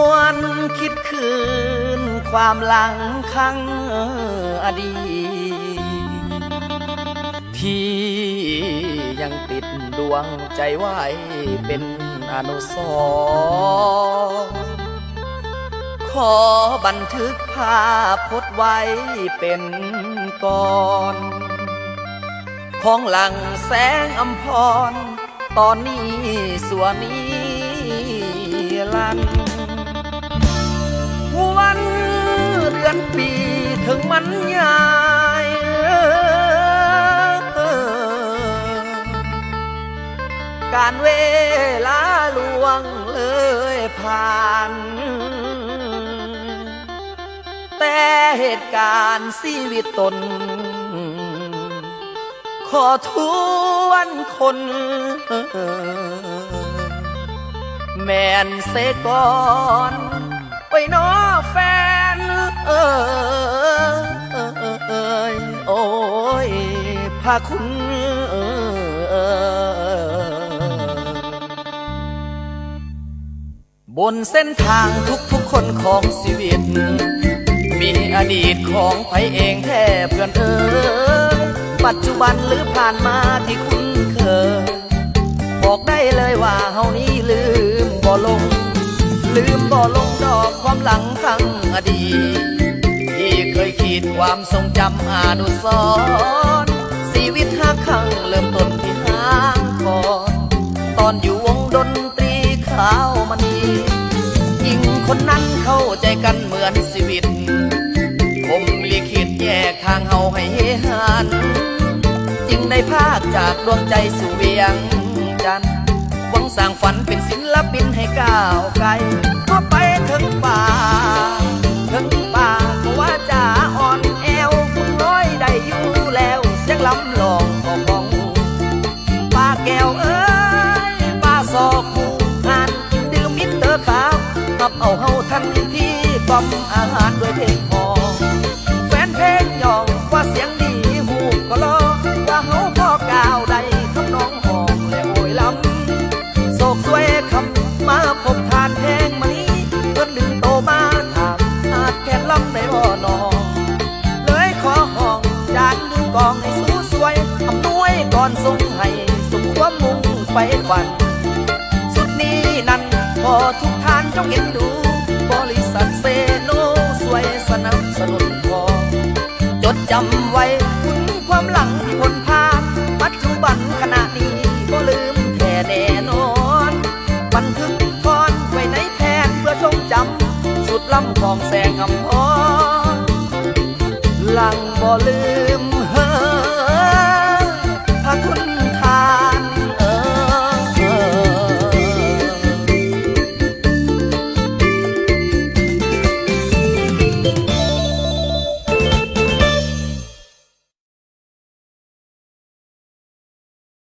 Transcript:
วนคิดคืนความหลังครั้งอดีตที่ยังติดดวงใจไว้เป็นอนุสรณ์ขอบันทึกภาพพจน์ไว้เป็นก่อนของหลังแสงอำพรตอนนี้ส่วนนี้ลันวันเดือนปีถึงมันยายการเวลาล่วงเลยผ่านแต่เหตุการณ์ชีวิตตนขอทวนคนแม่นเสก่อนไปน้อแฟนโอ้ยพาคุณบนเส้นทางทุกคนของชีวิตมีอดีตของไผเองแท้เพื่อนปัจจุบันหรือผ่านมาที่คุ้นเคยบอกได้เลยว่าเฮานี้ลืมบ่ลงดอกความหลังทั้งอดีตที่เคยขีดความทรงจำอนุสรณ์ชีวิตหักขังเริ่มต้นที่ห้างก่อนตอนอยู่วงดนตรีขาวมณีหญิงคนนั้นเข้าใจกันเหมือนชีวิตผมลิขิตแยกทางเฮาให้เหันจึงได้พากจากดวงใจสู่เวียงจันทร์หวังสร้างฝันเป็นศิลปินให้ก้าวไกลพอไปถึงป่าก็ว่าจะอ่อนแอวคุณน้อยได้อยู่แล้วเสียงล้ำลองก็มองป้าแก้วเอ้ยป้าซอกหูงานดื่มมิตรครับขับเอาเฮาทันทีกล่อมอาหารด้วยเพลงพอแฟนเพลงยองว่าเสียงดีหูก็รอว่าเฮาพ่อกล่าวได้ทำน้องหองและโอยลำโศกสวยคำมาพบทานแพงมานี้จนดึงโตมาถามอาจแค่ลำได้บ่นอเลยขอห้องจานดึงกองให้สู้สวยอำนวยก่อนส่งให้สุขความมุ่งไปฝันสุดนี้นั้นขอทุกท่านจงเห็นดูบริษัทเซโนสวยสนับสนุนพอจดจำไว้คุณความหลังที่พ้นผ่านปัจจุบันขณะนี้ก็ลืมแท้แน่นอนบันทึกทอนไว้ในแผนเพื่อทรงจำสุดล้ำของแสงอำพรหลังบ่ลืม